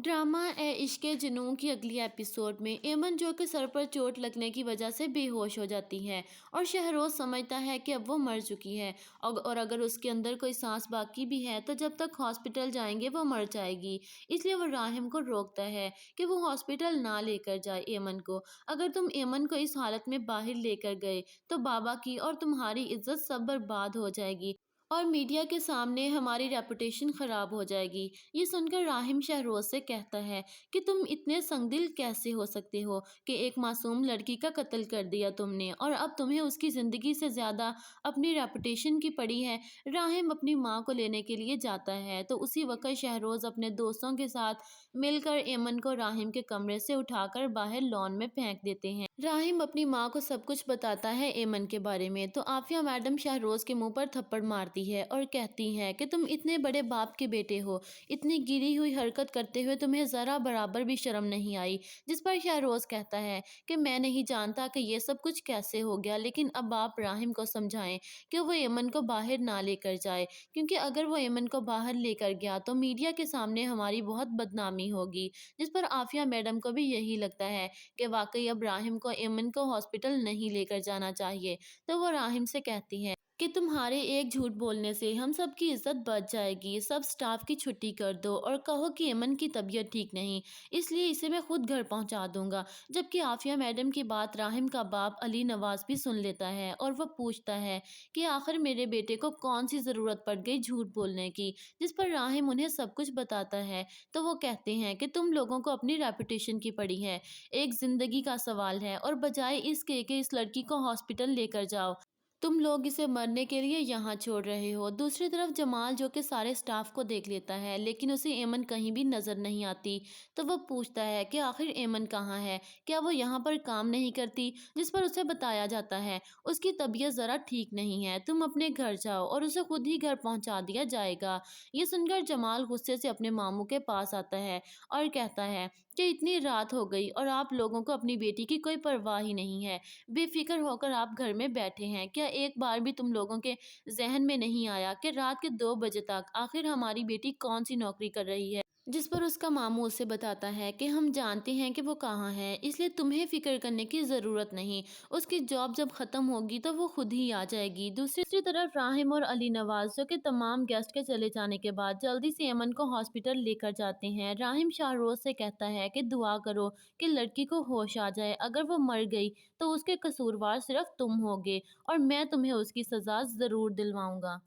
Drama ए इश्क जुनून की अगली एपिसोड में एमन जो कि सर पर चोट लगने की वजह से बेहोश हो जाती है और शहरोज समझता है कि अब वो मर चुकी है और अगर उसके अंदर कोई सांस बाकी भी है तो जब तक हॉस्पिटल जाएंगे वो मर जाएगी। इसलिए वो राहिम को रोकता है कि वो हॉस्पिटल ना लेकर जाए एमन को। अगर तुम एमन को इस हालत में बाहर लेकर गए तो बाबा की और तुम्हारी इज्जत सब बर्बाद हो जाएगी और मीडिया के सामने हमारी रेपुटेशन खराब हो जाएगी। ये सुनकर राहिम शहरोज से कहता है कि तुम इतने संगदिल कैसे हो सकते हो कि एक मासूम लड़की का कत्ल कर दिया तुमने और अब तुम्हें उसकी ज़िंदगी से ज़्यादा अपनी रेपुटेशन की पड़ी है। राहिम अपनी माँ को लेने के लिए जाता है तो उसी वक्त शहरोज अपने दोस्तों के साथ मिलकर एमन को राहिम के कमरे से उठाकर बाहर लॉन में फेंक देते हैं। राहिम अपनी माँ को सब कुछ बताता है एमन के बारे में तो आफिया मैडम शहरोज के मुंह पर थप्पड़ मारती है और कहती है कि तुम इतने बड़े बाप के बेटे हो, इतनी गिरी हुई हरकत करते हुए तुम्हें ज़रा बराबर भी शर्म नहीं आई। जिस पर शहरोज कहता है कि मैं नहीं जानता कि ये सब कुछ कैसे हो गया, लेकिन अब आप राहिम को समझाएं कि वो एमन को बाहर ना लेकर जाए, क्योंकि अगर वो एमन को बाहर लेकर गया तो मीडिया के सामने हमारी बहुत बदनामी होगी। जिस पर आफिया मैडम को भी यही लगता है कि वाकई अब राहिम को एमन को हॉस्पिटल नहीं लेकर जाना चाहिए। तो वो राहिम से कहती है कि तुम्हारे एक झूठ बोलने से हम सब की इज्जत बच जाएगी, सब स्टाफ की छुट्टी कर दो और कहो कि एमन की तबीयत ठीक नहीं, इसलिए इसे मैं खुद घर पहुंचा दूंगा। जबकि आफिया मैडम की बात राहिम का बाप अली नवाज भी सुन लेता है और वह पूछता है कि आखिर मेरे बेटे को कौन सी ज़रूरत पड़ गई झूठ बोलने की। जिस पर राहिम उन्हें सब कुछ बताता है तो वो कहते हैं कि तुम लोगों को अपनी रेपुटेशन की पड़ी है, एक ज़िंदगी का सवाल है और बजाय इसके कि इस लड़की को हॉस्पिटल लेकर जाओ, तुम लोग इसे मरने के लिए यहाँ छोड़ रहे हो। दूसरी तरफ जमाल जो कि सारे स्टाफ को देख लेता है लेकिन उसे एमन कहीं भी नज़र नहीं आती तो वह पूछता है कि आखिर एमन कहाँ है, क्या वो यहाँ पर काम नहीं करती। जिस पर उसे बताया जाता है उसकी तबीयत ज़रा ठीक नहीं है, तुम अपने घर जाओ और उसे खुद ही घर पहुँचा दिया जाएगा। ये सुनकर जमाल गुस्से से अपने मामू के पास आता है और कहता है कि इतनी रात हो गई और आप लोगों को अपनी बेटी की कोई परवाह ही नहीं है, बेफिक्र होकर आप घर में बैठे हैं। क्या एक बार भी तुम लोगों के जहन में नहीं आया कि रात के 2 बजे तक आखिर हमारी बेटी कौन सी नौकरी कर रही है। जिस पर उसका मामू उसे बताता है कि हम जानते हैं कि वो कहाँ है, इसलिए तुम्हें फिक्र करने की ज़रूरत नहीं, उसकी जॉब जब ख़त्म होगी तो वो खुद ही आ जाएगी। दूसरी तरफ राहिम और अली नवाज जो कि तमाम गेस्ट के चले जाने के बाद जल्दी से एमन को हॉस्पिटल लेकर जाते हैं। राहिम शाहरोज से कहता है कि दुआ करो कि लड़की को होश आ जाए, अगर वो मर गई तो उसके कसूरवार सिर्फ तुम होगे और मैं तुम्हें उसकी सज़ा ज़रूर दिलवाऊंगा।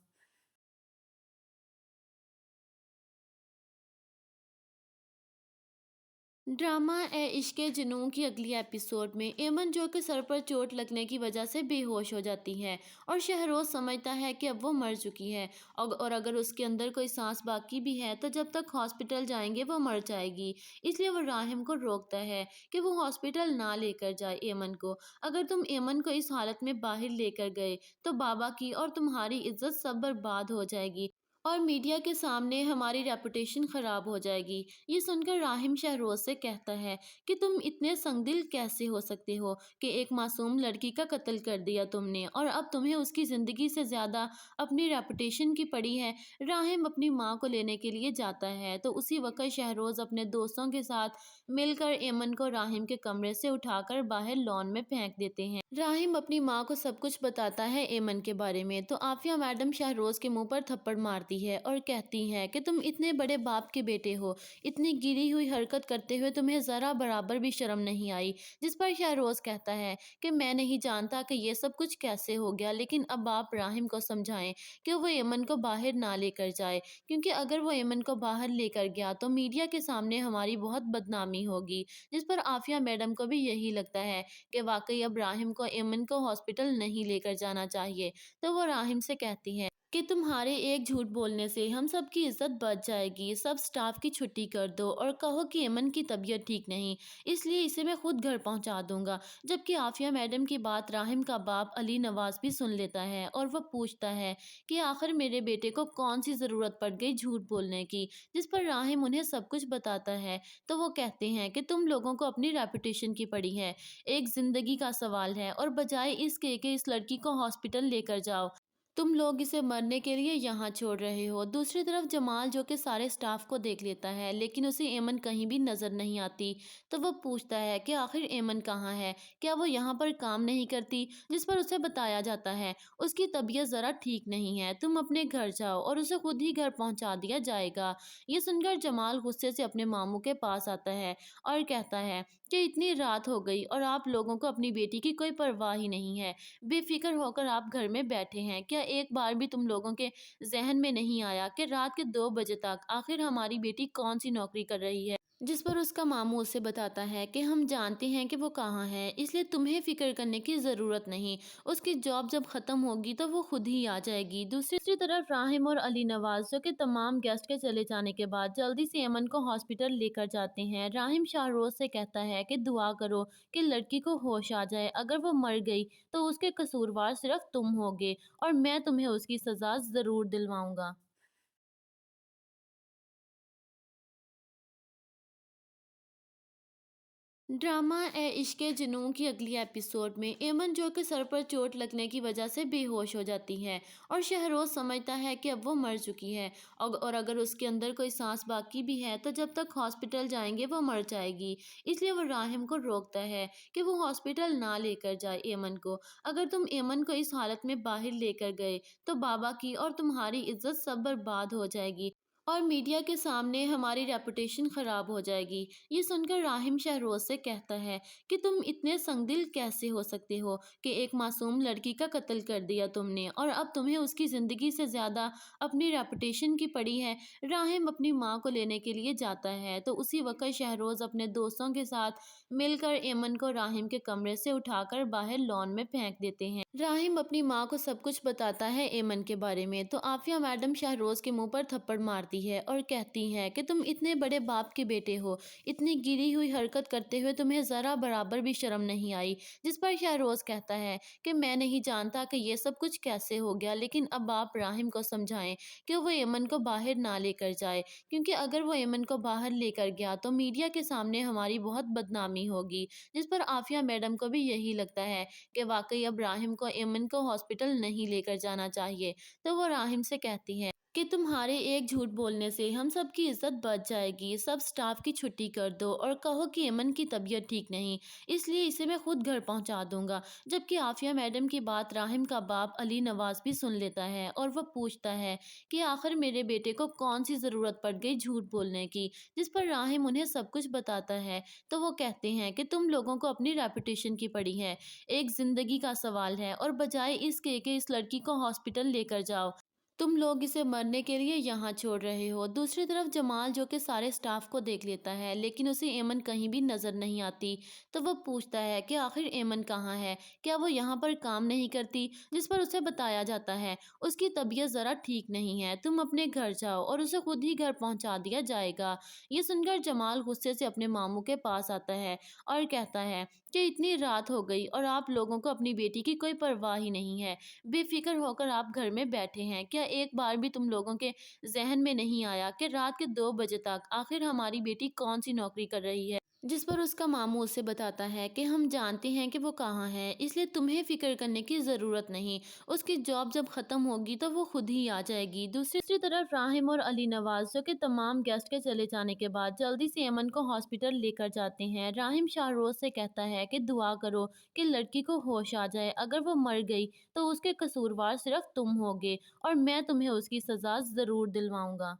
ड्रामा ए इश्क जुनून की अगली एपिसोड में एमन जो कि सर पर चोट लगने की वजह से बेहोश हो जाती है और शहरोज समझता है कि अब वो मर चुकी है और अगर उसके अंदर कोई सांस बाकी भी है तो जब तक हॉस्पिटल जाएंगे वो मर जाएगी। इसलिए वो राहिम को रोकता है कि वो हॉस्पिटल ना लेकर जाए एमन को। अगर तुम एमन को इस हालत में बाहर लेकर गए तो बाबा की और तुम्हारी इज्जत सब बर्बाद हो जाएगी और मीडिया के सामने हमारी रेपुटेशन खराब हो जाएगी। ये सुनकर राहिम शहरोज से कहता है कि तुम इतने संगदिल कैसे हो सकते हो कि एक मासूम लड़की का कत्ल कर दिया तुमने और अब तुम्हें उसकी ज़िंदगी से ज़्यादा अपनी रेपुटेशन की पड़ी है। राहिम अपनी माँ को लेने के लिए जाता है तो उसी वक्त शहरोज अपने दोस्तों के साथ मिलकर एमन को राहिम के कमरे से उठाकर बाहर लॉन में फेंक देते हैं। राहिम अपनी माँ को सब कुछ बताता है एमन के बारे में तो आफिया मैडम शहरोज के मुंह पर थप्पड़ मारती है और कहती है कि तुम इतने बड़े बाप के बेटे हो, इतनी गिरी हुई हरकत करते हुए तुम्हें ज़रा बराबर भी शर्म नहीं आई। जिस पर शहरोज कहता है कि मैं नहीं जानता कि ये सब कुछ कैसे हो गया, लेकिन अब आप राहिम को समझाएं कि वो एमन को बाहर ना लेकर जाए, क्योंकि अगर वो एमन को बाहर लेकर गया तो मीडिया के सामने हमारी बहुत बदनामी होगी। जिस पर आफिया मैडम को भी यही लगता है कि वाकई अब राहिम को एमन को हॉस्पिटल नहीं लेकर जाना चाहिए। तो वो राहिम से कहती है कि तुम्हारे एक झूठ बोलने से हम सब की इज्जत बच जाएगी, सब स्टाफ की छुट्टी कर दो और कहो कि एमन की तबीयत ठीक नहीं, इसलिए इसे मैं खुद घर पहुंचा दूंगा। जबकि आफिया मैडम की बात राहिम का बाप अली नवाज भी सुन लेता है और वह पूछता है कि आखिर मेरे बेटे को कौन सी ज़रूरत पड़ गई झूठ बोलने की। जिस पर राहिम उन्हें सब कुछ बताता है तो वो कहते हैं कि तुम लोगों को अपनी रेपुटेशन की पड़ी है, एक ज़िंदगी का सवाल है और बजाय इसके कि इस लड़की को हॉस्पिटल लेकर जाओ, तुम लोग इसे मरने के लिए यहाँ छोड़ रहे हो। दूसरी तरफ जमाल जो कि सारे स्टाफ को देख लेता है, लेकिन उसे एमन कहीं भी नजर नहीं आती। तो वह पूछता है कि आखिर एमन कहाँ है, क्या वो यहाँ पर काम नहीं करती। जिस पर उसे बताया जाता है उसकी तबीयत जरा ठीक नहीं है, तुम अपने घर जाओ और उसे खुद ही घर पहुंचा दिया जाएगा। ये सुनकर जमाल गुस्से से अपने मामू के पास आता है और कहता है कि इतनी रात हो गई और आप लोगों को अपनी बेटी की कोई परवाह ही नहीं है। बेफिक्र होकर आप घर में बैठे हैं, क्या एक बार भी तुम लोगों के ज़हन में नहीं आया कि रात के 2 बजे तक आखिर हमारी बेटी कौन-सी नौकरी कर रही है? जिस पर उसका मामू उसे बताता है कि हम जानते हैं कि वो कहाँ है, इसलिए तुम्हें फ़िक्र करने की ज़रूरत नहीं। उसकी जॉब जब ख़त्म होगी तो वो खुद ही आ जाएगी। दूसरी तरफ राहिम और अली नवाज़ जो कि तमाम गेस्ट के चले जाने के बाद जल्दी से अमन को हॉस्पिटल लेकर जाते हैं। राहिम शाहरोज़ से कहता है कि दुआ करो कि लड़की को होश आ जाए। अगर वो मर गई तो उसके कसूरवार सिर्फ तुम होगे और मैं तुम्हें उसकी सज़ा ज़रूर दिलवाऊँगा। ड्रामा ए इश्क़ जुनून की अगली एपिसोड में एमन जो कि सर पर चोट लगने की वजह से बेहोश हो जाती है और शहरोज समझता है कि अब वो मर चुकी है। और अगर उसके अंदर कोई सांस बाकी भी है तो जब तक हॉस्पिटल जाएंगे वो मर जाएगी। इसलिए वो राहिम को रोकता है कि वो हॉस्पिटल ना लेकर जाए एमन को। अगर तुम एमन को इस हालत में बाहर लेकर गए तो बाबा की और तुम्हारी इज्जत सब बर्बाद हो जाएगी और मीडिया के सामने हमारी रेपुटेशन खराब हो जाएगी। ये सुनकर राहिम शहरोज से कहता है कि तुम इतने संगदिल कैसे हो सकते हो कि एक मासूम लड़की का कत्ल कर दिया तुमने और अब तुम्हें उसकी ज़िंदगी से ज़्यादा अपनी रेपुटेशन की पड़ी है। राहिम अपनी माँ को लेने के लिए जाता है तो उसी वक्त शहरोज अपने दोस्तों के साथ मिलकर एमन को राहिम के कमरे से उठाकर बाहर लॉन में फेंक देते हैं। राहिम अपनी माँ को सब कुछ बताता है एमन के बारे में तो आफिया मैडम शहरोज के मुंह पर थप्पड़ मारती है और कहती है कि तुम इतने बड़े बाप के बेटे हो, इतनी गिरी हुई हरकत करते हुए तुम्हें ज़रा बराबर भी शर्म नहीं आई। जिस पर शहरोज कहता है कि मैं नहीं जानता कि ये सब कुछ कैसे हो गया, लेकिन अब आप राहिम को समझाएं कि वो एमन को बाहर ना लेकर जाए, क्योंकि अगर वो एमन को बाहर लेकर गया तो मीडिया के सामने हमारी बहुत बदनामी होगी। जिस पर आफिया मैडम को भी यही लगता है कि वाकई अब राहिम को एमन को हॉस्पिटल नहीं लेकर जाना चाहिए। तो वो राहिम से कहती है कि तुम्हारे एक झूठ बोलने से हम सब की इज्जत बच जाएगी, सब स्टाफ की छुट्टी कर दो और कहो कि अमन की तबीयत ठीक नहीं, इसलिए इसे मैं खुद घर पहुंचा दूंगा। जबकि आफिया मैडम की बात राहिम का बाप अली नवाज भी सुन लेता है और वह पूछता है कि आखिर मेरे बेटे को कौन सी ज़रूरत पड़ गई झूठ बोलने की। जिस पर राहिम उन्हें सब कुछ बताता है तो वो कहते हैं कि तुम लोगों को अपनी रेपुटेशन की पड़ी है, एक ज़िंदगी का सवाल है और बजाय इसके कि इस लड़की को हॉस्पिटल लेकर जाओ, तुम लोग इसे मरने के लिए यहाँ छोड़ रहे हो। दूसरी तरफ जमाल जो कि सारे स्टाफ को देख लेता है, लेकिन उसे एमन कहीं भी नजर नहीं आती। तो वह पूछता है कि आखिर एमन कहाँ है, क्या वो यहाँ पर काम नहीं करती। जिस पर उसे बताया जाता है उसकी तबीयत ज़रा ठीक नहीं है, तुम अपने घर जाओ और उसे खुद ही घर पहुँचा दिया जाएगा। ये सुनकर जमाल गुस्से से अपने मामू के पास आता है और कहता है कि इतनी रात हो गई और आप लोगों को अपनी बेटी की कोई परवाह ही नहीं है। बेफिक्र होकर आप घर में बैठे हैं, क्या एक बार भी तुम लोगों के ज़हन में नहीं आया कि रात के 2 बजे तक आखिर हमारी बेटी कौन-सी नौकरी कर रही है? जिस पर उसका मामू उसे बताता है कि हम जानते हैं कि वो कहाँ है, इसलिए तुम्हें फ़िक्र करने की ज़रूरत नहीं। उसकी जॉब जब ख़त्म होगी तो वो खुद ही आ जाएगी। दूसरी तरफ राहिम और अली नवाज़ जो कि तमाम गेस्ट के चले जाने के बाद जल्दी से अमन को हॉस्पिटल लेकर जाते हैं। राहिम शाहरोज़ से कहता है कि दुआ करो कि लड़की को होश आ जाए। अगर वो मर गई तो उसके कसूरवार सिर्फ तुम होगे और मैं तुम्हें उसकी सज़ा ज़रूर दिलवाऊँगा।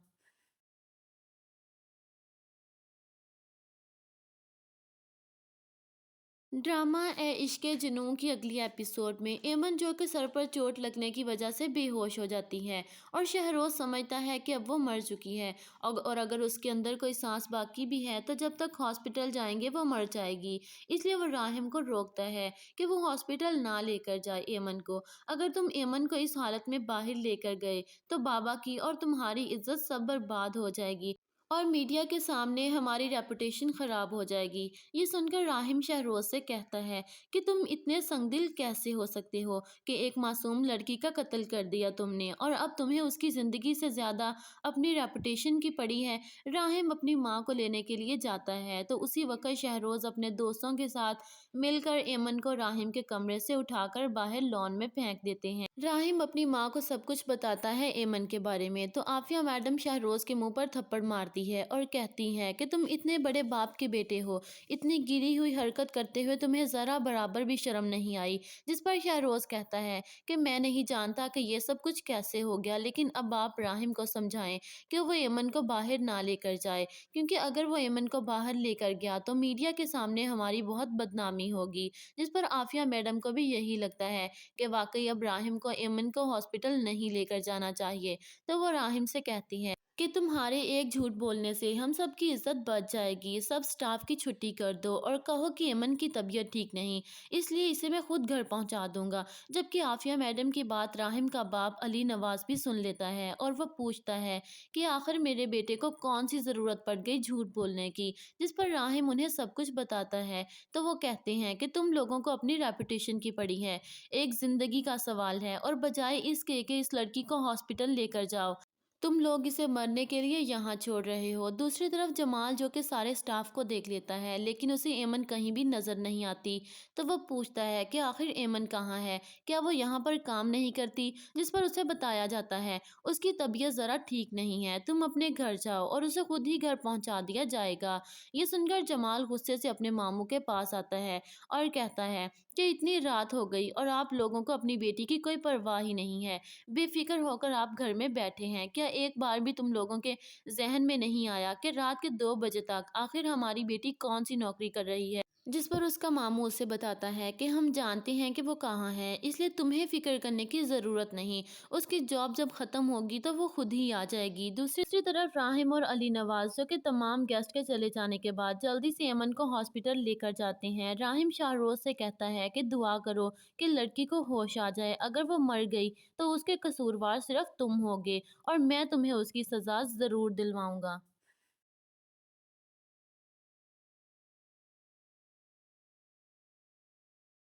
ड्रामा ए इश्क़ जुनून की अगली एपिसोड में एमन जो कि सर पर चोट लगने की वजह से बेहोश हो जाती है और शहरोज समझता है कि अब वो मर चुकी है। और अगर उसके अंदर कोई सांस बाकी भी है तो जब तक हॉस्पिटल जाएंगे वो मर जाएगी। इसलिए वो राहिम को रोकता है कि वो हॉस्पिटल ना लेकर जाए एमन को। अगर तुम एमन को इस हालत में बाहर लेकर गए तो बाबा की और तुम्हारी इज्जत सब बर्बाद हो जाएगी और मीडिया के सामने हमारी रेपुटेशन खराब हो जाएगी। ये सुनकर राहिम शहरोज से कहता है कि तुम इतने संगदिल कैसे हो सकते हो कि एक मासूम लड़की का कत्ल कर दिया तुमने और अब तुम्हें उसकी ज़िंदगी से ज़्यादा अपनी रेपुटेशन की पड़ी है। राहिम अपनी माँ को लेने के लिए जाता है तो उसी वक्त शहरोज अपने दोस्तों के साथ मिलकर एमन को राहिम के कमरे से उठाकर बाहर लॉन में फेंक देते हैं। राहिम अपनी माँ को सब कुछ बताता है एमन के बारे में तो आफिया मैडम शाहरोज के मुंह पर थप्पड़ मारती है और कहती है कि तुम इतने बड़े बाप के बेटे हो, इतनी गिरी हुई हरकत करते हुए तुम्हें जरा बराबर भी शर्म नहीं आई। जिस पर शाहरोज कहता है कि मैं नहीं जानता कि ये सब कुछ कैसे हो गया, लेकिन अब आप राहिम को समझाएं कि वो एमन को बाहर ना लेकर जाए, क्योंकि अगर वो एमन को बाहर लेकर गया तो मीडिया के सामने हमारी बहुत बदनामी होगी। जिस पर आफिया मैडम को भी यही लगता है कि वाकई अब राहिम को एमन को हॉस्पिटल नहीं लेकर जाना चाहिए। तो वो राहिम से कहती है कि तुम्हारे एक झूठ बोलने से हम सब की इज्जत बच जाएगी, सब स्टाफ की छुट्टी कर दो और कहो कि एमन की तबीयत ठीक नहीं, इसलिए इसे मैं खुद घर पहुंचा दूंगा। जबकि आफिया मैडम की बात राहिम का बाप अली नवाज भी सुन लेता है और वह पूछता है कि आखिर मेरे बेटे को कौन सी जरूरत पड़ गई झूठ बोलने की। जिस पर राहिम उन्हें सब कुछ बताता है तो वो कहते हैं कि तुम लोगों को अपनी रेपुटेशन की पड़ी है, एक जिंदगी का सवाल है, और बजाय इसके कि इस लड़की को हॉस्पिटल लेकर जाओ, तुम लोग इसे मरने के लिए यहाँ छोड़ रहे हो। दूसरी तरफ जमाल जो कि सारे स्टाफ को देख लेता है लेकिन उसे एमन कहीं भी नजर नहीं आती, तो वह पूछता है कि आखिर एमन कहाँ है, क्या वो यहाँ पर काम नहीं करती। जिस पर उसे बताया जाता है उसकी तबीयत जरा ठीक नहीं है, तुम अपने घर जाओ और उसे खुद ही घर पहुंचा दिया जाएगा। ये सुनकर जमाल गुस्से से अपने मामू के पास आता है और कहता है कि इतनी रात हो गई और आप लोगों को अपनी बेटी की कोई परवाह ही नहीं है, बेफिक्र होकर आप घर में बैठे हैं। क्या एक बार भी तुम लोगों के जहन में नहीं आया कि रात के 2 बजे तक आखिर हमारी बेटी कौन सी नौकरी कर रही है। जिस पर उसका मामू उसे बताता है कि हम जानते हैं कि वो कहाँ है, इसलिए तुम्हें फिक्र करने की ज़रूरत नहीं, उसकी जॉब जब ख़त्म होगी तो वो खुद ही आ जाएगी। दूसरी तरफ राहिम और अली नवाज जो कि तमाम गेस्ट के चले जाने के बाद जल्दी से अमन को हॉस्पिटल लेकर जाते हैं। राहिम शाहरोज से कहता है कि दुआ करो कि लड़की को होश आ जाए, अगर वो मर गई तो उसके कसूरवार सिर्फ तुम होगे और मैं तुम्हें उसकी सज़ा ज़रूर दिलवाऊंगा।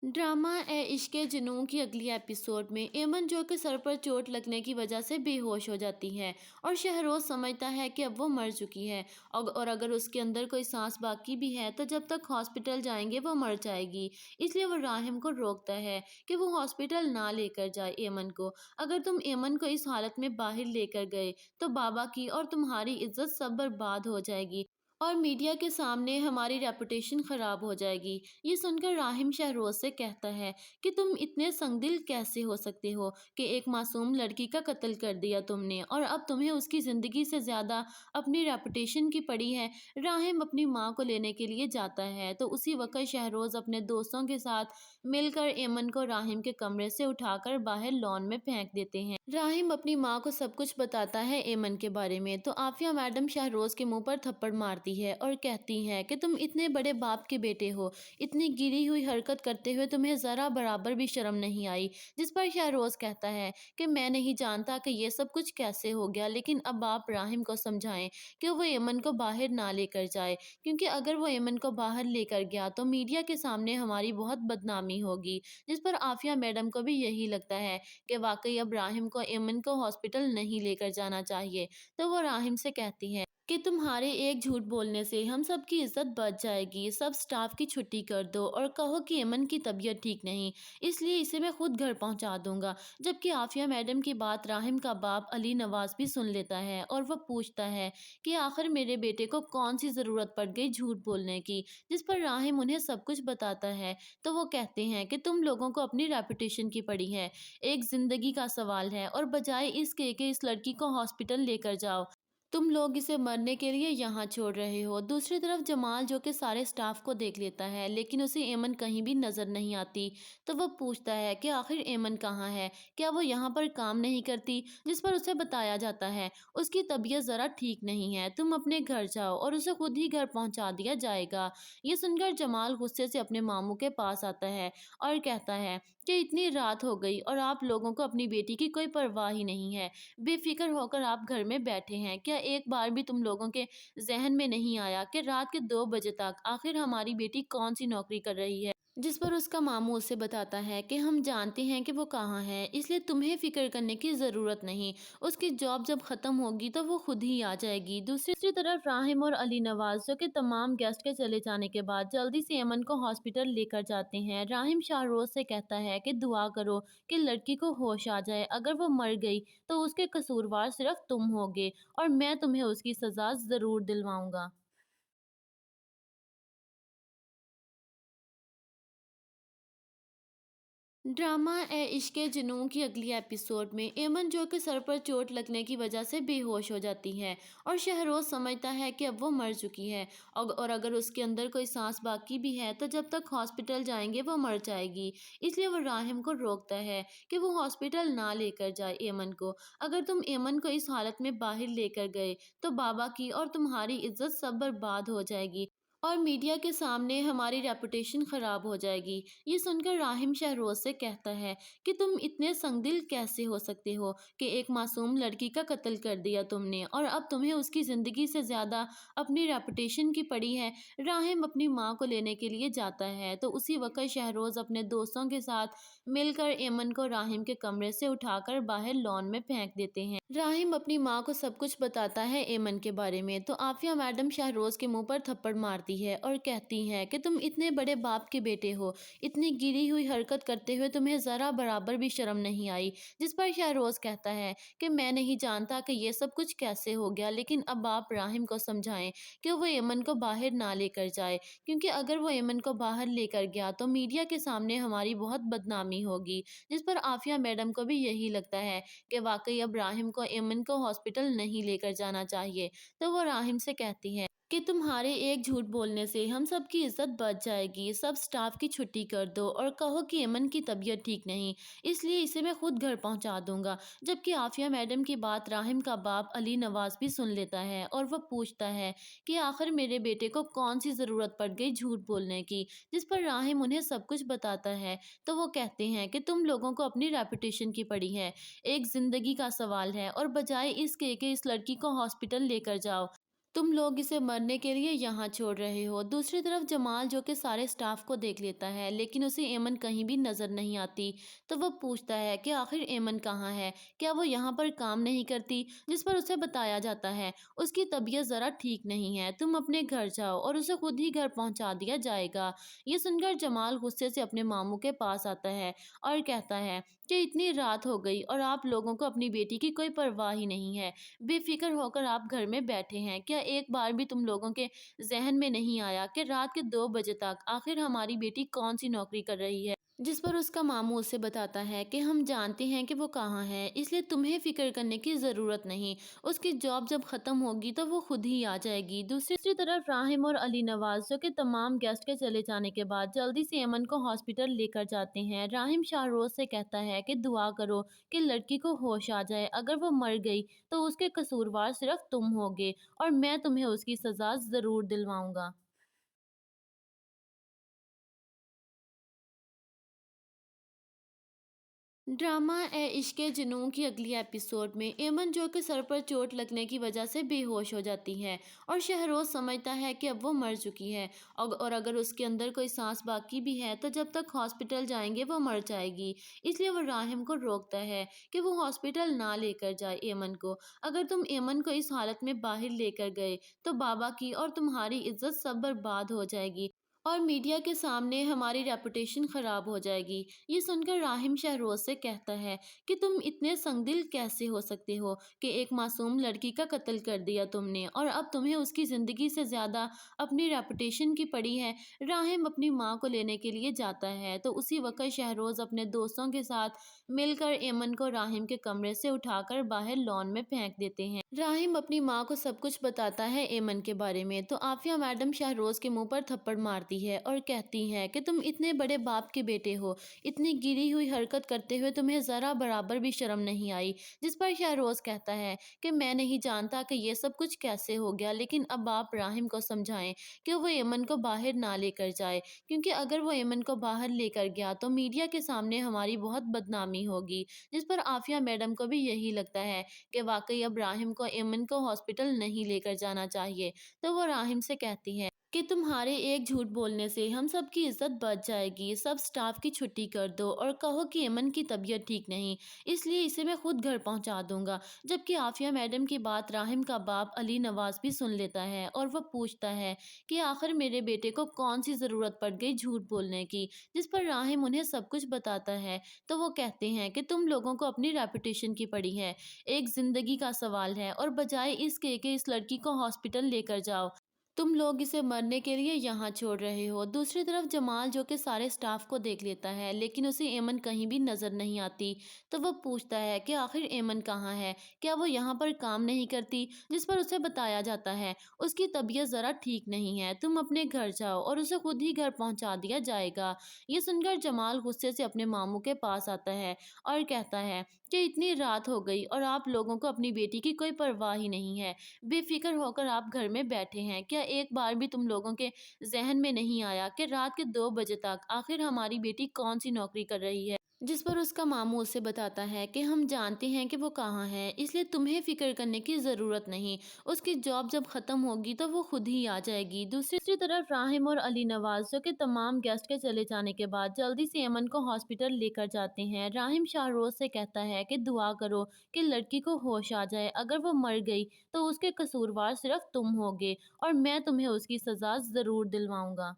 ड्रामा ए इश्क जुनून की अगली एपिसोड में एमन जो कि सर पर चोट लगने की वजह से बेहोश हो जाती है और शहरोज समझता है कि अब वो मर चुकी है, और अगर उसके अंदर कोई सांस बाकी भी है तो जब तक हॉस्पिटल जाएंगे वो मर जाएगी। इसलिए वो राहिम को रोकता है कि वो हॉस्पिटल ना लेकर जाए एमन को। अगर तुम एमन को इस हालत में बाहर लेकर गए तो बाबा की और तुम्हारी इज्जत सब बर्बाद हो जाएगी और मीडिया के सामने हमारी रेपुटेशन खराब हो जाएगी। ये सुनकर राहिम शहरोज से कहता है कि तुम इतने संगदिल कैसे हो सकते हो कि एक मासूम लड़की का कत्ल कर दिया तुमने और अब तुम्हें उसकी ज़िंदगी से ज़्यादा अपनी रेपुटेशन की पड़ी है। राहिम अपनी माँ को लेने के लिए जाता है तो उसी वक्त शहरोज अपने दोस्तों के साथ मिलकर एमन को राहिम के कमरे से उठाकर बाहर लॉन में फेंक देते हैं। राहिम अपनी माँ को सब कुछ बताता है एमन के बारे में तो आफिया मैडम शाहरोज के मुंह पर थप्पड़ मारती है और कहती है कि तुम इतने बड़े बाप के बेटे हो, इतनी गिरी हुई हरकत करते हुए तुम्हें जरा बराबर भी शर्म नहीं आई। जिस पर शाहरोज कहता है कि मैं नहीं जानता कि ये सब कुछ कैसे हो गया, लेकिन अब आप राहिम को समझाएं कि वो एमन को बाहर ना लेकर जाए, क्योंकि अगर वो एमन को बाहर लेकर गया तो मीडिया के सामने हमारी बहुत बदनामी होगी। जिस पर आफिया मैडम को भी यही लगता है कि वाकई अब राहिम को एमन को हॉस्पिटल नहीं लेकर जाना चाहिए। तो वो राहिम से कहती है कि तुम्हारे एक झूठ बोलने से हम सब की इज्जत बच जाएगी, सब स्टाफ की छुट्टी कर दो और कहो कि एमन की तबीयत ठीक नहीं, इसलिए इसे मैं खुद घर पहुंचा दूंगा। जबकि आफिया मैडम की बात राहिम का बाप अली नवाज भी सुन लेता है और वह पूछता है कि आखिर मेरे बेटे को कौन सी ज़रूरत पड़ गई झूठ बोलने की। जिस पर राहिम उन्हें सब कुछ बताता है तो वो कहते हैं कि तुम लोगों को अपनी रेपुटेशन की पड़ी है, एक जिंदगी का सवाल है, और बजाय इसके कि इस लड़की को हॉस्पिटल लेकर जाओ, तुम लोग इसे मरने के लिए यहाँ छोड़ रहे हो। दूसरी तरफ जमाल जो कि सारे स्टाफ को देख लेता है लेकिन उसे एमन कहीं भी नजर नहीं आती, तो वह पूछता है कि आखिर एमन कहाँ है, क्या वो यहाँ पर काम नहीं करती। जिस पर उसे बताया जाता है उसकी तबीयत ज़रा ठीक नहीं है, तुम अपने घर जाओ और उसे खुद ही घर पहुँचा दिया जाएगा। ये सुनकर जमाल गुस्से से अपने मामू के पास आता है और कहता है कि इतनी रात हो गई और आप लोगों को अपनी बेटी की कोई परवाह ही नहीं है, बेफिक्र होकर आप घर में बैठे हैं। क्या एक बार भी तुम लोगों के जहन में नहीं आया कि रात के 2 बजे तक आखिर हमारी बेटी कौन सी नौकरी कर रही है। जिस पर उसका मामू उसे बताता है कि हम जानते हैं कि वो कहाँ है, इसलिए तुम्हें फ़िक्र करने की ज़रूरत नहीं। उसकी जॉब जब ख़त्म होगी तो वो खुद ही आ जाएगी। दूसरी तरफ राहिम और अली नवाज़ जो कि तमाम गेस्ट के चले जाने के बाद जल्दी से अमन को हॉस्पिटल लेकर जाते हैं। राहिम शाहरोज़ से कहता है कि दुआ करो कि लड़की को होश आ जाए। अगर वो मर गई तो उसके कसूरवार सिर्फ़ तुम होगे और मैं तुम्हें उसकी सज़ा ज़रूर दिलवाऊँगा। ड्रामा ए इश्क़-ए जुनून की अगली एपिसोड में एमन जो कि सर पर चोट लगने की वजह से बेहोश हो जाती है और शहरोज समझता है कि अब वो मर चुकी है। और अगर उसके अंदर कोई सांस बाकी भी है तो जब तक हॉस्पिटल जाएंगे वो मर जाएगी। इसलिए वो राहिम को रोकता है कि वो हॉस्पिटल ना लेकर जाए एमन को। अगर तुम एमन को इस हालत में बाहर लेकर गए तो बाबा की और तुम्हारी इज्जत सब बर्बाद हो जाएगी और मीडिया के सामने हमारी रेपुटेशन खराब हो जाएगी। ये सुनकर राहिम शहरोज से कहता है कि तुम इतने संगदिल कैसे हो सकते हो कि एक मासूम लड़की का कत्ल कर दिया तुमने और अब तुम्हें उसकी ज़िंदगी से ज़्यादा अपनी रेपुटेशन की पड़ी है। राहिम अपनी माँ को लेने के लिए जाता है तो उसी वक्त शहरोज अपने दोस्तों के साथ मिलकर एमन को राहिम के कमरे से उठाकर बाहर लॉन में फेंक देते हैं। राहिम अपनी माँ को सब कुछ बताता है एमन के बारे में तो आफिया मैडम शहरोज के मुंह पर थप्पड़ मारती है और कहती है कि तुम इतने बड़े बाप के बेटे हो, इतनी गिरी हुई हरकत करते हुए तुम्हें ज़रा बराबर भी शर्म नहीं आई। जिस पर शहरोज कहता है कि मैं नहीं जानता कि ये सब कुछ कैसे हो गया, लेकिन अब आप राहिम को समझाएं कि वो एमन को बाहर ना लेकर जाए, क्योंकि अगर वो एमन को बाहर लेकर गया तो मीडिया के सामने हमारी बहुत बदनामी होगी। जिस पर आफिया मैडम को भी यही लगता है कि वाकई अब राहिम को एमन को हॉस्पिटल नहीं लेकर जाना चाहिए। तो वो राहिम से कहती है कि तुम्हारे एक झूठ बोलने से हम सब की इज्जत बच जाएगी। सब स्टाफ की छुट्टी कर दो और कहो कि एमन की तबीयत ठीक नहीं, इसलिए इसे मैं खुद घर पहुंचा दूंगा। जबकि आफिया मैडम की बात राहिम का बाप अली नवाज भी सुन लेता है और वह पूछता है कि आखिर मेरे बेटे को कौन सी ज़रूरत पड़ गई झूठ बोलने की। जिस पर राहिम उन्हें सब कुछ बताता है तो वो कहते हैं कि तुम लोगों को अपनी रेपुटेशन की पड़ी है, एक जिंदगी का सवाल है और बजाय इसके कि इस लड़की को हॉस्पिटल लेकर जाओ, तुम लोग इसे मरने के लिए यहाँ छोड़ रहे हो। दूसरी तरफ जमाल जो कि सारे स्टाफ को देख लेता है लेकिन उसे एमन कहीं भी नजर नहीं आती तो वह पूछता है कि आखिर एमन कहाँ है, क्या वो यहाँ पर काम नहीं करती। जिस पर उसे बताया जाता है उसकी तबीयत ज़रा ठीक नहीं है, तुम अपने घर जाओ और उसे खुद ही घर पहुँचा दिया जाएगा। ये सुनकर जमाल गुस्से से अपने मामू के पास आता है और कहता है कि इतनी रात हो गई और आप लोगों को अपनी बेटी की कोई परवाह ही नहीं है। बेफिक्र होकर आप घर में बैठे हैं, क्या एक बार भी तुम लोगों के जहन में नहीं आया कि रात के 2 बजे तक आखिर हमारी बेटी कौन सी नौकरी कर रही है। जिस पर उसका मामू उसे बताता है कि हम जानते हैं कि वो कहाँ है, इसलिए तुम्हें फिक्र करने की ज़रूरत नहीं। उसकी जॉब जब ख़त्म होगी तो वो खुद ही आ जाएगी। दूसरी तरफ राहिम और अली नवाज जो कि तमाम गेस्ट के चले जाने के बाद जल्दी से अमन को हॉस्पिटल लेकर जाते हैं। राहिम शाहरोज से कहता है कि दुआ करो कि लड़की को होश आ जाए। अगर वो मर गई तो उसके कसूरवार सिर्फ तुम होगे और मैं तुम्हें उसकी सज़ा ज़रूर दिलवाऊंगा। ड्रामा ए इश्क़-ए जुनून की अगली एपिसोड में एमन जो कि सर पर चोट लगने की वजह से बेहोश हो जाती है और शहरोज समझता है कि अब वो मर चुकी है। और अगर उसके अंदर कोई सांस बाकी भी है तो जब तक हॉस्पिटल जाएंगे वो मर जाएगी। इसलिए वो राहिम को रोकता है कि वो हॉस्पिटल ना लेकर जाए एमन को। अगर तुम एमन को इस हालत में बाहर लेकर गए तो बाबा की और तुम्हारी इज्जत सब बर्बाद हो जाएगी और मीडिया के सामने हमारी रेपुटेशन खराब हो जाएगी। ये सुनकर राहिम शहरोज से कहता है कि तुम इतने संगदिल कैसे हो सकते हो कि एक मासूम लड़की का कत्ल कर दिया तुमने और अब तुम्हें उसकी ज़िंदगी से ज़्यादा अपनी रेपुटेशन की पड़ी है। राहिम अपनी माँ को लेने के लिए जाता है तो उसी वक्त शहरोज अपने दोस्तों के साथ मिलकर एमन को राहिम के कमरे से उठाकर बाहर लॉन में फेंक देते हैं। राहिम अपनी माँ को सब कुछ बताता है एमन के बारे में तो आफिया मैडम शहरोज के मुंह पर थप्पड़ मारती है और कहती है कि तुम इतने बड़े बाप के बेटे हो, इतनी गिरी हुई हरकत करते हुए तुम्हें ज़रा बराबर भी शर्म नहीं आई। जिस पर शहरोज कहता है कि मैं नहीं जानता कि ये सब कुछ कैसे हो गया, लेकिन अब आप राहिम को समझाएं कि वो एमन को बाहर ना लेकर जाए, क्योंकि अगर वो एमन को बाहर लेकर गया तो मीडिया के सामने हमारी बहुत बदनामी होगी। जिस पर आफिया मैडम को भी यही लगता है कि वाकई अब राहिम को एमन को हॉस्पिटल नहीं लेकर जाना चाहिए। तो वो राहिम से कहती है कि तुम्हारे एक झूठ बोलने से हम सब की इज्जत बच जाएगी। सब स्टाफ की छुट्टी कर दो और कहो कि एमन की तबीयत ठीक नहीं, इसलिए इसे मैं खुद घर पहुंचा दूंगा। जबकि आफिया मैडम की बात राहिम का बाप अली नवाज भी सुन लेता है और वह पूछता है कि आखिर मेरे बेटे को कौन सी ज़रूरत पड़ गई झूठ बोलने की। जिस पर राहिम उन्हें सब कुछ बताता है तो वो कहते हैं कि तुम लोगों को अपनी रेपुटेशन की पड़ी है, एक ज़िंदगी का सवाल है, और बजाय इसके कि इस लड़की को हॉस्पिटल लेकर जाओ, तुम लोग इसे मरने के लिए यहाँ छोड़ रहे हो। दूसरी तरफ जमाल जो कि सारे स्टाफ को देख लेता है लेकिन उसे एमन कहीं भी नजर नहीं आती, तो वह पूछता है कि आखिर एमन कहाँ है, क्या वो यहाँ पर काम नहीं करती। जिस पर उसे बताया जाता है उसकी तबीयत ज़रा ठीक नहीं है, तुम अपने घर जाओ और उसे खुद ही घर पहुँचा दिया जाएगा। ये सुनकर जमाल गुस्से से अपने मामू के पास आता है और कहता है कि इतनी रात हो गई और आप लोगों को अपनी बेटी की कोई परवाह ही नहीं है। बेफ़िक्र होकर आप घर में बैठे हैं। क्या एक बार भी तुम लोगों के ज़हन में नहीं आया कि रात के 2 बजे तक आखिर हमारी बेटी कौन-सी नौकरी कर रही है? जिस पर उसका मामू उसे बताता है कि हम जानते हैं कि वो कहाँ है, इसलिए तुम्हें फ़िक्र करने की ज़रूरत नहीं। उसकी जॉब जब ख़त्म होगी तो वो खुद ही आ जाएगी। दूसरी तरफ राहिम और अली नवाज़ जो कि तमाम गेस्ट के चले जाने के बाद जल्दी से अमन को हॉस्पिटल लेकर जाते हैं। राहिम शाहरोज़ से कहता है कि दुआ करो कि लड़की को होश आ जाए। अगर वो मर गई तो उसके कसूरवार सिर्फ तुम होगे और मैं तुम्हें उसकी सज़ा ज़रूर दिलवाऊँगा।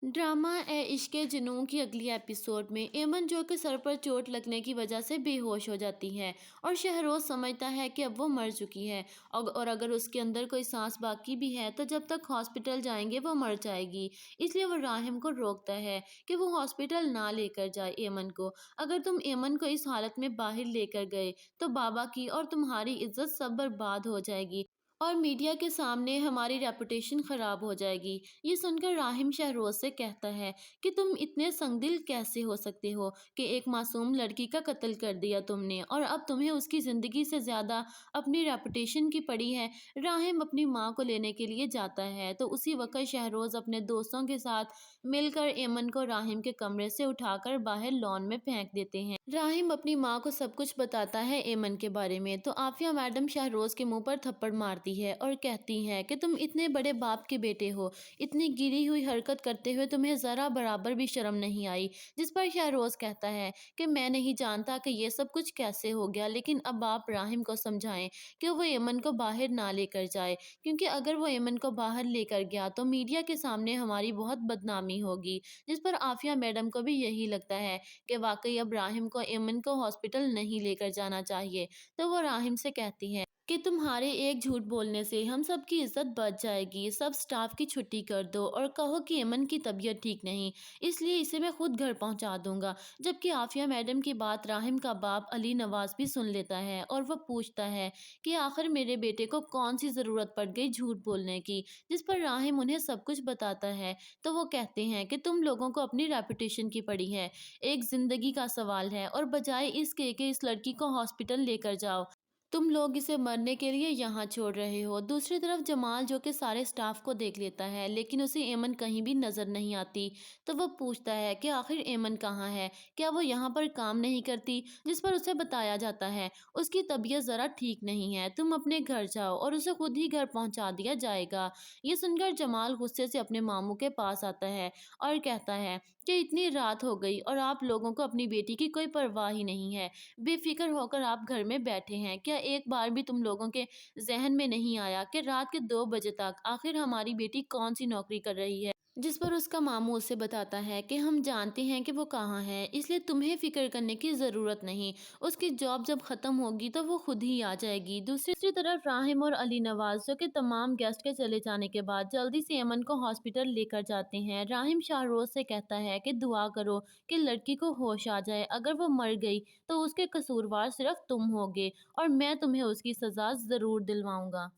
ड्रामा ए इश्क़ जुनून की अगली एपिसोड में एमन जो कि सर पर चोट लगने की वजह से बेहोश हो जाती है और शहरोज समझता है कि अब वो मर चुकी है, और अगर उसके अंदर कोई सांस बाकी भी है तो जब तक हॉस्पिटल जाएंगे वो मर जाएगी। इसलिए वो राहिम को रोकता है कि वो हॉस्पिटल ना लेकर जाए एमन को। अगर तुम एमन को इस हालत में बाहर लेकर गए तो बाबा की और तुम्हारी इज्जत सब बर्बाद हो जाएगी और मीडिया के सामने हमारी रेपुटेशन खराब हो जाएगी। ये सुनकर राहिम शहरोज से कहता है कि तुम इतने संगदिल कैसे हो सकते हो कि एक मासूम लड़की का कत्ल कर दिया तुमने और अब तुम्हें उसकी ज़िंदगी से ज़्यादा अपनी रेपुटेशन की पड़ी है। राहिम अपनी माँ को लेने के लिए जाता है तो उसी वक्त शहरोज अपने दोस्तों के साथ मिलकर एमन को राहिम के कमरे से उठाकर बाहर लॉन में फेंक देते हैं। राहिम अपनी माँ को सब कुछ बताता है एमन के बारे में तो आफिया मैडम शहरोज के मुंह पर थप्पड़ मारती है और कहती है कि तुम इतने बड़े बाप के बेटे हो, इतनी गिरी हुई हरकत करते हुए तुम्हें ज़रा बराबर भी शर्म नहीं आई। जिस पर शहरोज कहता है कि मैं नहीं जानता कि ये सब कुछ कैसे हो गया, लेकिन अब आप राहिम को समझाएं कि वो एमन को बाहर ना लेकर जाए, क्योंकि अगर वो एमन को बाहर लेकर गया तो मीडिया के सामने हमारी बहुत बदनामी होगी। जिस पर आफिया मैडम को भी यही लगता है कि वाकई अब राहिम को एमन को हॉस्पिटल नहीं लेकर जाना चाहिए। तो वो राहिम से कहती हैं कि तुम्हारे एक झूठ बोलने से हम सब की इज्जत बच जाएगी। सब स्टाफ की छुट्टी कर दो और कहो कि एमन की तबीयत ठीक नहीं, इसलिए इसे मैं खुद घर पहुंचा दूंगा। जबकि आफिया मैडम की बात राहिम का बाप अली नवाज भी सुन लेता है और वह पूछता है कि आखिर मेरे बेटे को कौन सी ज़रूरत पड़ गई झूठ बोलने की। जिस पर राहिम उन्हें सब कुछ बताता है तो वो कहते हैं कि तुम लोगों को अपनी रेपुटेशन की पड़ी है, एक ज़िंदगी का सवाल है, और बजाय इसके कि इस लड़की को हॉस्पिटल लेकर जाओ, तुम लोग इसे मरने के लिए यहाँ छोड़ रहे हो। दूसरी तरफ जमाल जो कि सारे स्टाफ को देख लेता है लेकिन उसे एमन कहीं भी नजर नहीं आती, तो वह पूछता है कि आखिर एमन कहाँ है, क्या वो यहाँ पर काम नहीं करती। जिस पर उसे बताया जाता है उसकी तबीयत ज़रा ठीक नहीं है, तुम अपने घर जाओ और उसे खुद ही घर पहुँचा दिया जाएगा। ये सुनकर जमाल गुस्से से अपने मामू के पास आता है और कहता है कि इतनी रात हो गई और आप लोगों को अपनी बेटी की कोई परवाह ही नहीं है। बेफ़िक्र होकर आप घर में बैठे हैं। क्या एक बार भी तुम लोगों के ज़हन में नहीं आया कि रात के 2 बजे तक आखिर हमारी बेटी कौन-सी नौकरी कर रही है? जिस पर उसका मामू उसे बताता है कि हम जानते हैं कि वो कहाँ है, इसलिए तुम्हें फ़िक्र करने की ज़रूरत नहीं। उसकी जॉब जब ख़त्म होगी तो वो खुद ही आ जाएगी। दूसरी तरफ राहिम और अली नवाज़ जो कि तमाम गेस्ट के चले जाने के बाद जल्दी से अमन को हॉस्पिटल लेकर जाते हैं। राहिम शाहरोज़ से कहता है कि दुआ करो कि लड़की को होश आ जाए। अगर वो मर गई तो उसके कसूरवार सिर्फ तुम होगे और मैं तुम्हें उसकी सज़ा ज़रूर दिलवाऊँगा।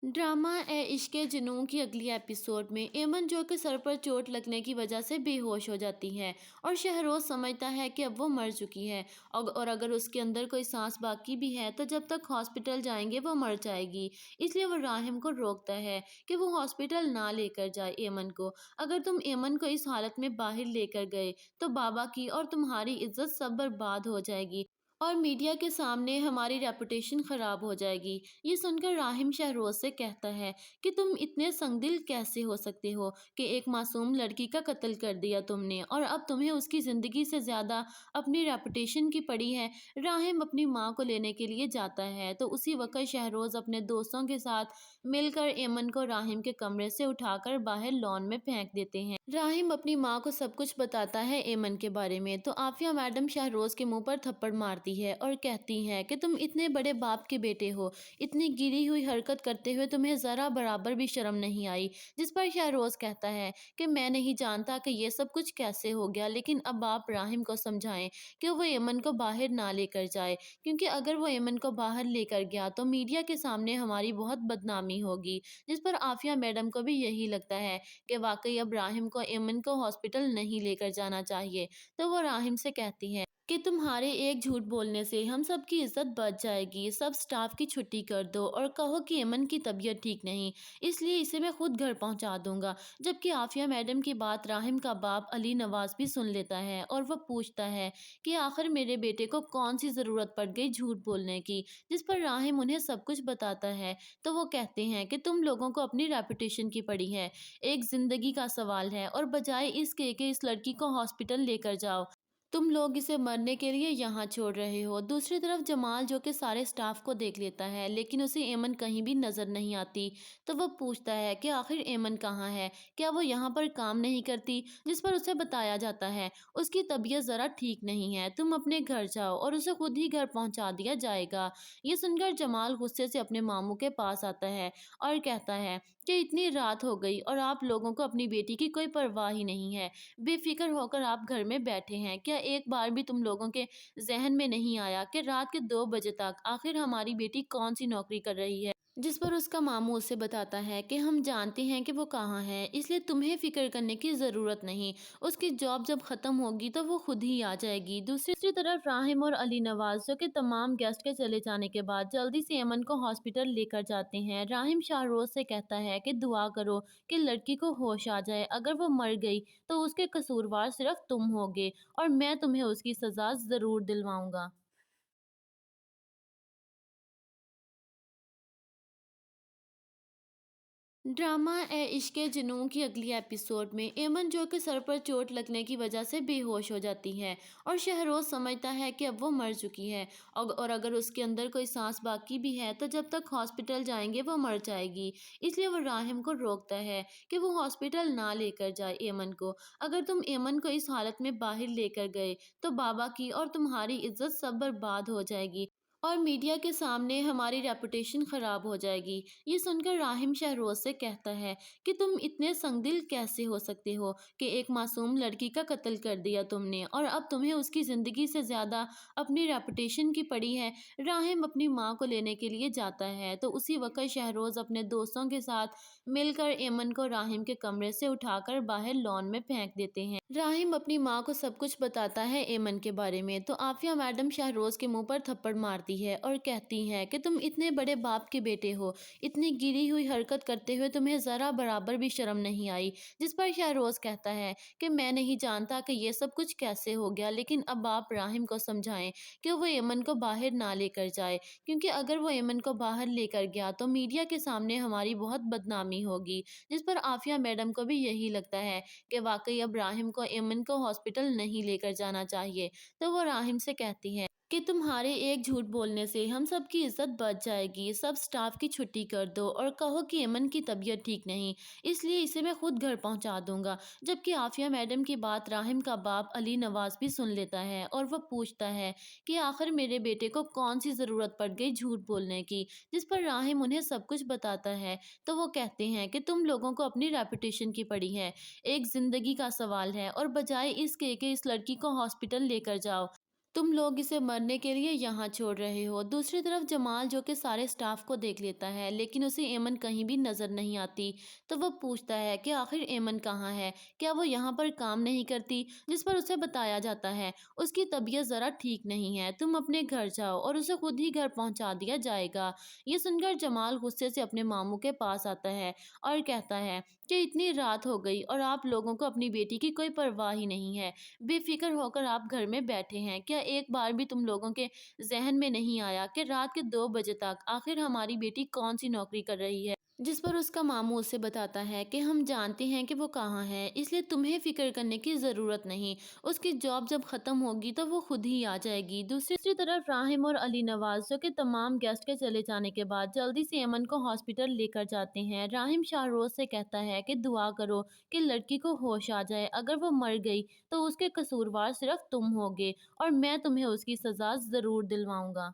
ड्रामा ए इश्क जुनून की अगली एपिसोड में एमन जो के सर पर चोट लगने की वजह से बेहोश हो जाती है और शहरोज समझता है कि अब वो मर चुकी है। और अगर उसके अंदर कोई सांस बाकी भी है तो जब तक हॉस्पिटल जाएंगे वो मर जाएगी। इसलिए वो राहिम को रोकता है कि वो हॉस्पिटल ना लेकर जाए एमन को। अगर तुम एमन को इस हालत में बाहर लेकर गए तो बाबा की और तुम्हारी इज्जत सब बर्बाद हो जाएगी और मीडिया के सामने हमारी रेपुटेशन खराब हो जाएगी। ये सुनकर राहिम शहरोज से कहता है कि तुम इतने संगदिल कैसे हो सकते हो कि एक मासूम लड़की का कत्ल कर दिया तुमने और अब तुम्हें उसकी ज़िंदगी से ज़्यादा अपनी रेपुटेशन की पड़ी है। राहिम अपनी माँ को लेने के लिए जाता है तो उसी वक्त शहरोज अपने दोस्तों के साथ मिलकर एमन को राहिम के कमरे से उठाकर बाहर लॉन में फेंक देते हैं। राहिम अपनी माँ को सब कुछ बताता है एमन के बारे में तो आफिया मैडम शहरोज के मुंह पर थप्पड़ मारती है और कहती है कि तुम इतने बड़े बाप के बेटे हो, इतनी गिरी हुई हरकत करते हुए तुम्हें ज़रा बराबर भी शर्म नहीं आई। जिस पर शहरोज कहता है कि मैं नहीं जानता कि ये सब कुछ कैसे हो गया, लेकिन अब आप राहिम को समझाएं कि वो एमन को बाहर ना लेकर जाए, क्योंकि अगर वो एमन को बाहर लेकर गया तो मीडिया के सामने हमारी बहुत बदनामी होगी। जिस पर आफिया मैडम को भी यही लगता है कि वाकई अब राहिम को एमन को हॉस्पिटल नहीं लेकर जाना चाहिए। तो वो राहिम से कहती है कि तुम्हारे एक झूठ बोलने से हम सब की इज्जत बच जाएगी, सब स्टाफ की छुट्टी कर दो और कहो कि एमन की तबीयत ठीक नहीं, इसलिए इसे मैं खुद घर पहुंचा दूंगा। जबकि आफिया मैडम की बात राहिम का बाप अली नवाज भी सुन लेता है और वह पूछता है कि आखिर मेरे बेटे को कौन सी ज़रूरत पड़ गई झूठ बोलने की। जिस पर राहिम उन्हें सब कुछ बताता है तो वो कहते हैं कि तुम लोगों को अपनी रेपुटेशन की पड़ी है, एक जिंदगी का सवाल है और बजाय इसके कि इस लड़की को हॉस्पिटल लेकर जाओ, तुम लोग इसे मरने के लिए यहाँ छोड़ रहे हो। दूसरी तरफ जमाल जो कि सारे स्टाफ को देख लेता है लेकिन उसे एमन कहीं भी नजर नहीं आती तो वह पूछता है कि आखिर एमन कहाँ है, क्या वो यहाँ पर काम नहीं करती। जिस पर उसे बताया जाता है उसकी तबीयत ज़रा ठीक नहीं है, तुम अपने घर जाओ और उसे खुद ही घर पहुँचा दिया जाएगा। ये सुनकर जमाल गुस्से से अपने मामू के पास आता है और कहता है कि इतनी रात हो गई और आप लोगों को अपनी बेटी की कोई परवाह ही नहीं है, बेफिक्र होकर आप घर में बैठे हैं। क्या एक बार भी तुम लोगों के जहन में नहीं आया कि रात के 2 बजे तक आखिर हमारी बेटी कौन सी नौकरी कर रही है। जिस पर उसका मामू उसे बताता है कि हम जानते हैं कि वो कहाँ है, इसलिए तुम्हें फिक्र करने की ज़रूरत नहीं, उसकी जॉब जब ख़त्म होगी तो वो खुद ही आ जाएगी। दूसरी तरफ राहिम और अली नवाज जो कि तमाम गेस्ट के चले जाने के बाद जल्दी से अमन को हॉस्पिटल लेकर जाते हैं। राहिम शाहरोज से कहता है कि दुआ करो कि लड़की को होश आ जाए, अगर वो मर गई तो उसके कसूरवार सिर्फ तुम होगे और मैं तुम्हें उसकी सज़ा ज़रूर दिलवाऊंगा। ड्रामा ए इश्क जुनून की अगली एपिसोड में एमन जो के सर पर चोट लगने की वजह से बेहोश हो जाती है और शहरोज समझता है कि अब वो मर चुकी है। और अगर उसके अंदर कोई सांस बाकी भी है तो जब तक हॉस्पिटल जाएंगे वो मर जाएगी। इसलिए वो राहिम को रोकता है कि वो हॉस्पिटल ना लेकर जाए एमन को। अगर तुम एमन को इस हालत में बाहर लेकर गए तो बाबा की और तुम्हारी इज्जत सब बर्बाद हो जाएगी और मीडिया के सामने हमारी रेपुटेशन खराब हो जाएगी। ये सुनकर राहिम शहरोज से कहता है कि तुम इतने संगदिल कैसे हो सकते हो कि एक मासूम लड़की का कत्ल कर दिया तुमने और अब तुम्हें उसकी ज़िंदगी से ज़्यादा अपनी रेपुटेशन की पड़ी है। राहिम अपनी माँ को लेने के लिए जाता है तो उसी वक्त शहरोज अपने दोस्तों के साथ मिलकर एमन को राहिम के कमरे से उठाकर बाहर लॉन में फेंक देते हैं। राहिम अपनी माँ को सब कुछ बताता है एमन के बारे में तो आफिया मैडम शहरोज के मुंह पर थप्पड़ मारती है और कहती है कि तुम इतने बड़े बाप के बेटे हो, इतनी गिरी हुई हरकत करते हुए तुम्हें ज़रा बराबर भी शर्म नहीं आई। जिस पर शहरोज कहता है कि मैं नहीं जानता कि ये सब कुछ कैसे हो गया, लेकिन अब आप राहिम को समझाएं कि वो एमन को बाहर ना लेकर जाए, क्योंकि अगर वो एमन को बाहर लेकर गया तो मीडिया के सामने हमारी बहुत बदनामी होगी। जिस पर आफिया मैडम को भी यही लगता है कि वाकई अब राहिम को एमन को हॉस्पिटल नहीं लेकर जाना चाहिए। तो वो राहिम से कहती है कि तुम्हारे एक झूठ बोलने से हम सब की इज्जत बच जाएगी, सब स्टाफ की छुट्टी कर दो और कहो कि एमन की तबीयत ठीक नहीं, इसलिए इसे मैं खुद घर पहुंचा दूंगा। जबकि आफिया मैडम की बात राहिम का बाप अली नवाज भी सुन लेता है और वह पूछता है कि आखिर मेरे बेटे को कौन सी ज़रूरत पड़ गई झूठ बोलने की। जिस पर राहिम उन्हें सब कुछ बताता है तो वो कहते हैं कि तुम लोगों को अपनी रेपुटेशन की पड़ी है, एक जिंदगी का सवाल है और बजाय इसके कि इस लड़की को हॉस्पिटल लेकर जाओ, तुम लोग इसे मरने के लिए यहाँ छोड़ रहे हो। दूसरी तरफ जमाल जो कि सारे स्टाफ को देख लेता है, लेकिन उसे एमन कहीं भी नजर नहीं आती। तो वह पूछता है कि आखिर एमन कहाँ है, क्या वो यहाँ पर काम नहीं करती। जिस पर उसे बताया जाता है उसकी तबीयत जरा ठीक नहीं है, तुम अपने घर जाओ और उसे खुद ही घर पहुंचा दिया जाएगा। ये सुनकर जमाल गुस्से से अपने मामू के पास आता है और कहता है कि इतनी रात हो गई और आप लोगों को अपनी बेटी की कोई परवाह ही नहीं है। बेफिक्र होकर आप घर में बैठे हैं, क्या एक बार भी तुम लोगों के ज़हन में नहीं आया कि रात के 2 बजे तक आखिर हमारी बेटी कौन-सी नौकरी कर रही है? जिस पर उसका मामू उसे बताता है कि हम जानते हैं कि वो कहाँ है, इसलिए तुम्हें फ़िक्र करने की ज़रूरत नहीं। उसकी जॉब जब ख़त्म होगी तो वो खुद ही आ जाएगी। दूसरी तरफ राहिम और अली नवाज़ जो कि तमाम गेस्ट के चले जाने के बाद जल्दी से अमन को हॉस्पिटल लेकर जाते हैं। राहिम शाहरोज़ से कहता है कि दुआ करो कि लड़की को होश आ जाए। अगर वो मर गई तो उसके कसूरवार सिर्फ तुम होगे और मैं तुम्हें उसकी सज़ा ज़रूर दिलवाऊँगा।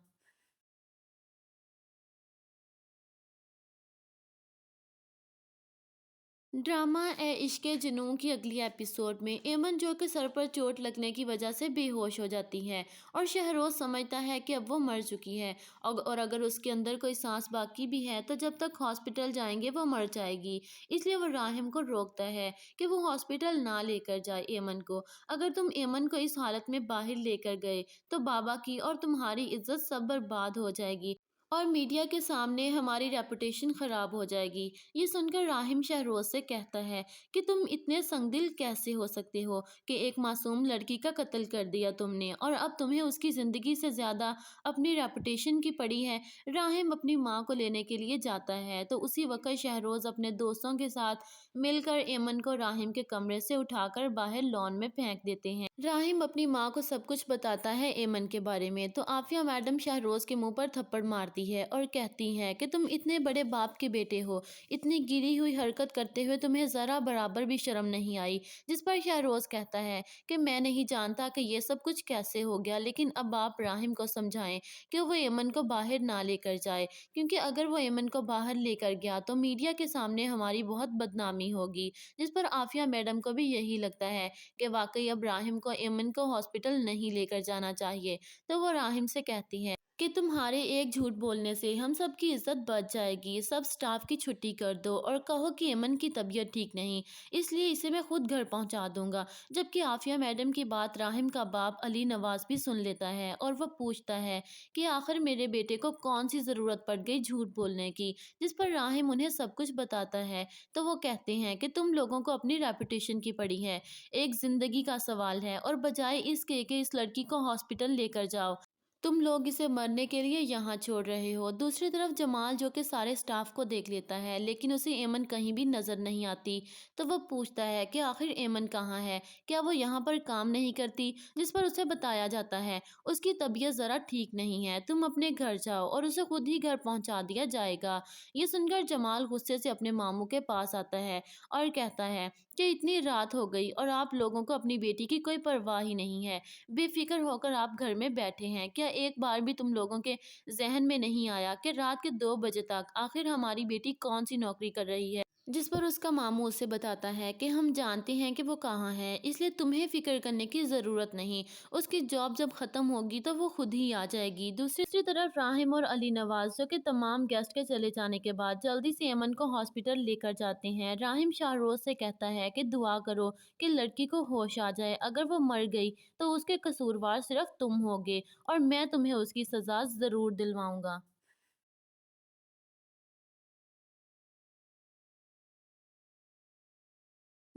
ड्रामा ए इश्क़ जुनून की अगली एपिसोड में एमन जो कि सर पर चोट लगने की वजह से बेहोश हो जाती है और शहरोज समझता है कि अब वो मर चुकी है। और अगर उसके अंदर कोई सांस बाकी भी है तो जब तक हॉस्पिटल जाएंगे वो मर जाएगी। इसलिए वो राहिम को रोकता है कि वो हॉस्पिटल ना लेकर जाए एमन को। अगर तुम एमन को इस हालत में बाहर लेकर गए तो बाबा की और तुम्हारी इज्जत सब बर्बाद हो जाएगी और मीडिया के सामने हमारी रेपुटेशन खराब हो जाएगी। ये सुनकर राहिम शहरोज से कहता है कि तुम इतने संगदिल कैसे हो सकते हो कि एक मासूम लड़की का कत्ल कर दिया तुमने और अब तुम्हें उसकी ज़िंदगी से ज़्यादा अपनी रेपुटेशन की पड़ी है। राहिम अपनी माँ को लेने के लिए जाता है तो उसी वक्त शहरोज अपने दोस्तों के साथ मिलकर एमन को राहिम के कमरे से उठाकर बाहर लॉन में फेंक देते हैं। राहिम अपनी माँ को सब कुछ बताता है एमन के बारे में तो आफिया मैडम शहरोज के मुंह पर थप्पड़ मारती है और कहती है कि तुम इतने बड़े बाप के बेटे हो, इतनी गिरी हुई हरकत करते हुए तुम्हें ज़रा बराबर भी शर्म नहीं आई। जिस पर शहरोज कहता है कि मैं नहीं जानता कि ये सब कुछ कैसे हो गया, लेकिन अब आप राहिम को समझाएं कि वो एमन को बाहर ना लेकर जाए, क्योंकि अगर वो एमन को बाहर लेकर गया तो मीडिया के सामने हमारी बहुत बदनामी होगी। जिस पर आफिया मैडम को भी यही लगता है कि वाकई अब राहिम को एमन को हॉस्पिटल नहीं लेकर जाना चाहिए। तो वो राहिम से कहती है कि तुम्हारे एक झूठ बोलने से हम सब की इज्जत बच जाएगी, सब स्टाफ की छुट्टी कर दो और कहो कि एमन की तबीयत ठीक नहीं, इसलिए इसे मैं खुद घर पहुंचा दूंगा। जबकि आफिया मैडम की बात राहिम का बाप अली नवाज भी सुन लेता है और वह पूछता है कि आखिर मेरे बेटे को कौन सी ज़रूरत पड़ गई झूठ बोलने की। जिस पर राहिम उन्हें सब कुछ बताता है तो वो कहते हैं कि तुम लोगों को अपनी रेपुटेशन की पड़ी है, एक जिंदगी का सवाल है और बजाय इसके कि इस लड़की को हॉस्पिटल लेकर जाओ, तुम लोग इसे मरने के लिए यहाँ छोड़ रहे हो। दूसरी तरफ जमाल जो कि सारे स्टाफ को देख लेता है, लेकिन उसे एमन कहीं भी नजर नहीं आती। तो वह पूछता है कि आखिर एमन कहाँ है, क्या वो यहाँ पर काम नहीं करती। जिस पर उसे बताया जाता है उसकी तबीयत ज़रा ठीक नहीं है, तुम अपने घर जाओ और उसे खुद ही घर पहुँचा दिया जाएगा। ये सुनकर जमाल गुस्से से अपने मामू के पास आता है और कहता है कि इतनी रात हो गई और आप लोगों को अपनी बेटी की कोई परवाह ही नहीं है। बेफिक्र होकर आप घर में बैठे हैं, क्या एक बार भी तुम लोगों के ज़हन में नहीं आया कि रात के 2 बजे तक आखिर हमारी बेटी कौन-सी नौकरी कर रही है? जिस पर उसका मामू उसे बताता है कि हम जानते हैं कि वो कहाँ है, इसलिए तुम्हें फ़िक्र करने की ज़रूरत नहीं। उसकी जॉब जब ख़त्म होगी तो वो खुद ही आ जाएगी। दूसरी तरफ राहिम और अली नवाज़ जो कि तमाम गेस्ट के चले जाने के बाद जल्दी से अमन को हॉस्पिटल लेकर जाते हैं। राहिम शाहरोज़ से कहता है कि दुआ करो कि लड़की को होश आ जाए। अगर वो मर गई तो उसके कसूरवार सिर्फ तुम होगे और मैं तुम्हें उसकी सज़ा ज़रूर दिलवाऊँगा।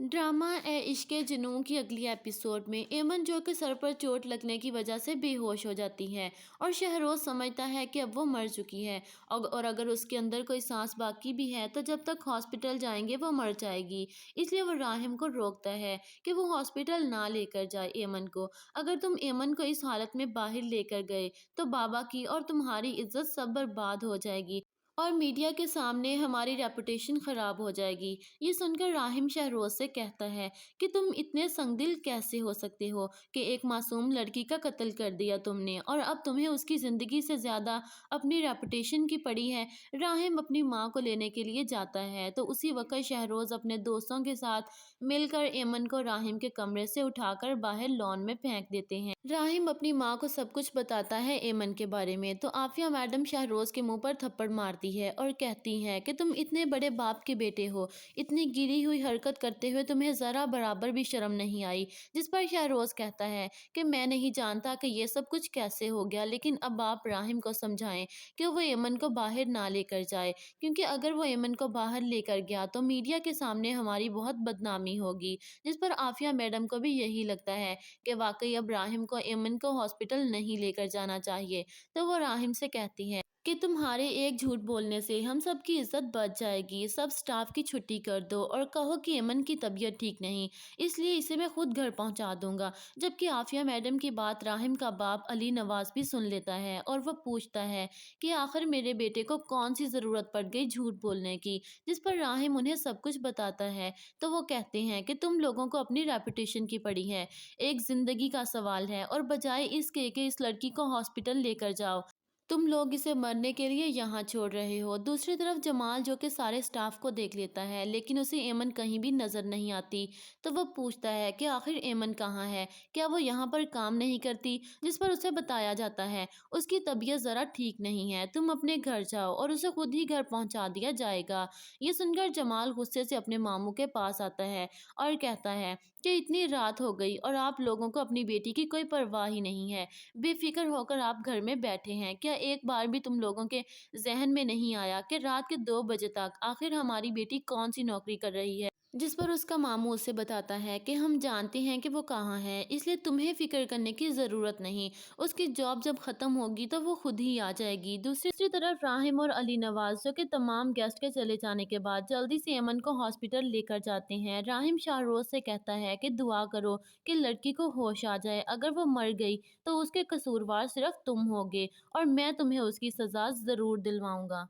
ड्रामा ए इश्क़ जुनून की अगली एपिसोड में एमन जो कि सर पर चोट लगने की वजह से बेहोश हो जाती है और शहरोज समझता है कि अब वो मर चुकी है। और अगर उसके अंदर कोई सांस बाकी भी है तो जब तक हॉस्पिटल जाएंगे वो मर जाएगी। इसलिए वो राहिम को रोकता है कि वो हॉस्पिटल ना लेकर जाए एमन को। अगर तुम एमन को इस हालत में बाहर लेकर गए तो बाबा की और तुम्हारी इज्जत सब बर्बाद हो जाएगी और मीडिया के सामने हमारी रेपुटेशन खराब हो जाएगी। ये सुनकर राहिम शहरोज से कहता है कि तुम इतने संगदिल कैसे हो सकते हो कि एक मासूम लड़की का कत्ल कर दिया तुमने और अब तुम्हें उसकी ज़िंदगी से ज़्यादा अपनी रेपुटेशन की पड़ी है। राहिम अपनी माँ को लेने के लिए जाता है तो उसी वक्त शहरोज अपने दोस्तों के साथ मिलकर एमन को राहिम के कमरे से उठाकर बाहर लॉन में फेंक देते हैं। राहिम अपनी माँ को सब कुछ बताता है एमन के बारे में तो आफिया मैडम शहरोज के मुंह पर थप्पड़ मारती है और कहती है कि तुम इतने बड़े बाप के बेटे हो, इतनी गिरी हुई हरकत करते हुए तुम्हें ज़रा बराबर भी शर्म नहीं आई। जिस पर शहरोज कहता है कि मैं नहीं जानता कि ये सब कुछ कैसे हो गया, लेकिन अब आप राहिम को समझाएं कि वो एमन को बाहर ना लेकर जाए, क्योंकि अगर वो एमन को बाहर लेकर गया तो मीडिया के सामने हमारी बहुत बदनामी होगी। जिस पर आफिया मैडम को भी यही लगता है कि वाकई अब राहिम को एमन को हॉस्पिटल नहीं लेकर जाना चाहिए। तो वो राहिम से कहती है कि तुम्हारे एक झूठ बोलने से हम सब की इज्जत बच जाएगी, सब स्टाफ की छुट्टी कर दो और कहो कि एमन की तबीयत ठीक नहीं, इसलिए इसे मैं खुद घर पहुंचा दूंगा। जबकि आफिया मैडम की बात राहिम का बाप अली नवाज भी सुन लेता है और वह पूछता है कि आखिर मेरे बेटे को कौन सी ज़रूरत पड़ गई झूठ बोलने की। जिस पर राहिम उन्हें सब कुछ बताता है तो वो कहते हैं कि तुम लोगों को अपनी रेपुटेशन की पड़ी है, एक जिंदगी का सवाल है और बजाय इसके कि इस लड़की को हॉस्पिटल लेकर जाओ, तुम लोग इसे मरने के लिए यहाँ छोड़ रहे हो। दूसरी तरफ जमाल जो कि सारे स्टाफ को देख लेता है लेकिन उसे एमन कहीं भी नजर नहीं आती तो वह पूछता है कि आखिर एमन कहाँ है, क्या वो यहाँ पर काम नहीं करती। जिस पर उसे बताया जाता है उसकी तबीयत ज़रा ठीक नहीं है, तुम अपने घर जाओ और उसे खुद ही घर पहुँचा दिया जाएगा। ये सुनकर जमाल गुस्से से अपने मामू के पास आता है और कहता है कि इतनी रात हो गई और आप लोगों को अपनी बेटी की कोई परवाह ही नहीं है, बेफिक्र होकर आप घर में बैठे हैं। क्या एक बार भी तुम लोगों के जहन में नहीं आया कि रात के 2 बजे तक आखिर हमारी बेटी कौन सी नौकरी कर रही है। जिस पर उसका मामू उसे बताता है कि हम जानते हैं कि वो कहाँ है, इसलिए तुम्हें फिक्र करने की ज़रूरत नहीं, उसकी जॉब जब ख़त्म होगी तो वो खुद ही आ जाएगी। दूसरी तरफ राहिम और अली नवाज जो कि तमाम गेस्ट के चले जाने के बाद जल्दी से अमन को हॉस्पिटल लेकर जाते हैं। राहिम शाहरोज से कहता है कि दुआ करो कि लड़की को होश आ जाए, अगर वो मर गई तो उसके कसूरवार सिर्फ तुम होगे और मैं तुम्हें उसकी सज़ा ज़रूर दिलवाऊंगा।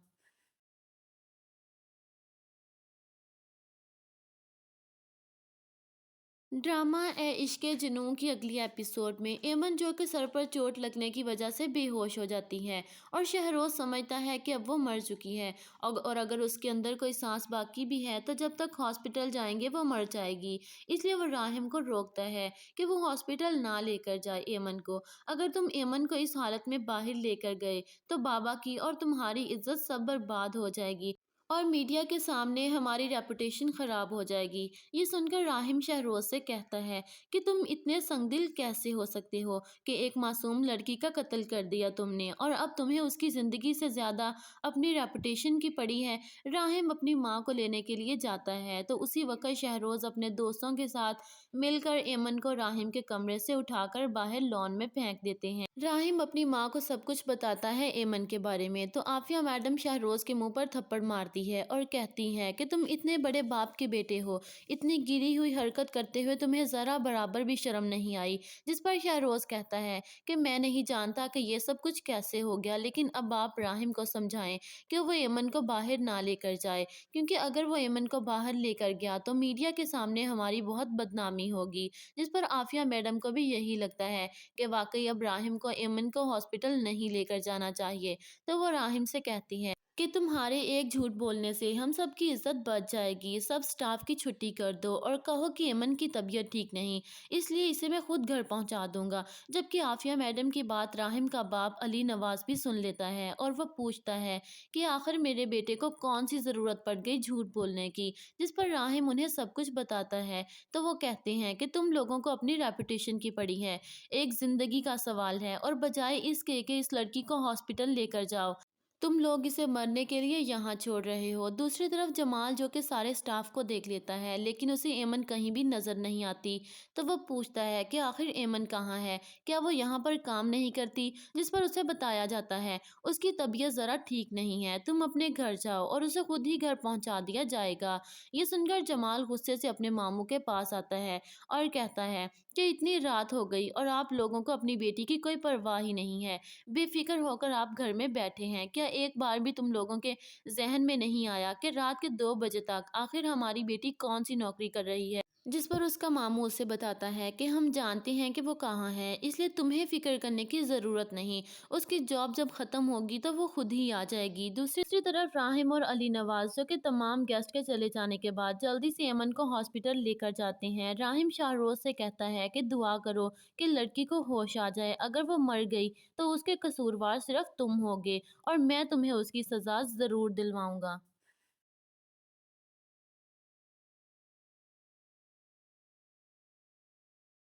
ड्रामा ए इश्क जुनून की अगली एपिसोड में एमन जो कि सर पर चोट लगने की वजह से बेहोश हो जाती है और शहरोज समझता है कि अब वो मर चुकी है और अगर उसके अंदर कोई सांस बाकी भी है तो जब तक हॉस्पिटल जाएंगे वो मर जाएगी। इसलिए वो राहिम को रोकता है कि वो हॉस्पिटल ना लेकर जाए एमन को। अगर तुम एमन को इस हालत में बाहर लेकर गए तो बाबा की और तुम्हारी इज्जत सब बर्बाद हो जाएगी और मीडिया के सामने हमारी रेपुटेशन खराब हो जाएगी। ये सुनकर राहिम शहरोज से कहता है कि तुम इतने संगदिल कैसे हो सकते हो कि एक मासूम लड़की का कत्ल कर दिया तुमने और अब तुम्हें उसकी ज़िंदगी से ज़्यादा अपनी रेपुटेशन की पड़ी है। राहिम अपनी माँ को लेने के लिए जाता है तो उसी वक्त शहरोज अपने दोस्तों के साथ मिलकर एमन को राहिम के कमरे से उठाकर बाहर लॉन में फेंक देते हैं। राहिम अपनी माँ को सब कुछ बताता है एमन के बारे में तो आफिया मैडम शहरोज के मुंह पर थप्पड़ मारती है और कहती है कि तुम इतने बड़े बाप के बेटे हो, इतनी गिरी हुई हरकत करते हुए तुम्हें ज़रा बराबर भी शर्म नहीं आई। जिस पर शहरोज कहता है कि मैं नहीं जानता कि ये सब कुछ कैसे हो गया, लेकिन अब आप राहिम को समझाएं कि वो एमन को बाहर ना लेकर जाए, क्योंकि अगर वो एमन को बाहर लेकर गया तो मीडिया के सामने हमारी बहुत बदनामी होगी। जिस पर आफिया मैडम को भी यही लगता है कि वाकई अब राहिम को एमन को हॉस्पिटल नहीं लेकर जाना चाहिए। तो वो राहिम से कहती है कि तुम्हारे एक झूठ बोलने से हम सब की इज्जत बच जाएगी, सब स्टाफ की छुट्टी कर दो और कहो कि एमन की तबीयत ठीक नहीं, इसलिए इसे मैं खुद घर पहुंचा दूंगा। जबकि आफिया मैडम की बात राहिम का बाप अली नवाज भी सुन लेता है और वह पूछता है कि आखिर मेरे बेटे को कौन सी ज़रूरत पड़ गई झूठ बोलने की। जिस पर राहिम उन्हें सब कुछ बताता है तो वो कहते हैं कि तुम लोगों को अपनी रेपुटेशन की पड़ी है, एक जिंदगी का सवाल है और बजाय इसके कि इस लड़की को हॉस्पिटल लेकर जाओ, तुम लोग इसे मरने के लिए यहाँ छोड़ रहे हो। दूसरी तरफ जमाल जो कि सारे स्टाफ को देख लेता है लेकिन उसे एमन कहीं भी नजर नहीं आती तो वह पूछता है कि आखिर एमन कहाँ है, क्या वो यहाँ पर काम नहीं करती। जिस पर उसे बताया जाता है उसकी तबीयत ज़रा ठीक नहीं है, तुम अपने घर जाओ और उसे खुद ही घर पहुँचा दिया जाएगा। ये सुनकर जमाल गुस्से से अपने मामू के पास आता है और कहता है कि इतनी रात हो गई और आप लोगों को अपनी बेटी की कोई परवाह ही नहीं है, बेफिक्र होकर आप घर में बैठे हैं। क्या ایک बार भी तुम लोगों के ज़हन में नहीं आया कि रात के 2 बजे तक आखिर हमारी बेटी कौन-सी नौकरी कर रही है? जिस पर उसका मामू उसे बताता है कि हम जानते हैं कि वो कहाँ है, इसलिए तुम्हें फ़िक्र करने की ज़रूरत नहीं। उसकी जॉब जब ख़त्म होगी तो वो खुद ही आ जाएगी। दूसरी तरफ राहिम और अली नवाज़ जो कि तमाम गेस्ट के चले जाने के बाद जल्दी से अमन को हॉस्पिटल लेकर जाते हैं। राहिम शाहरोज़ से कहता है कि दुआ करो कि लड़की को होश आ जाए। अगर वो मर गई तो उसके कसूरवार सिर्फ़ तुम होगे और मैं तुम्हें उसकी सज़ा ज़रूर दिलवाऊँगा।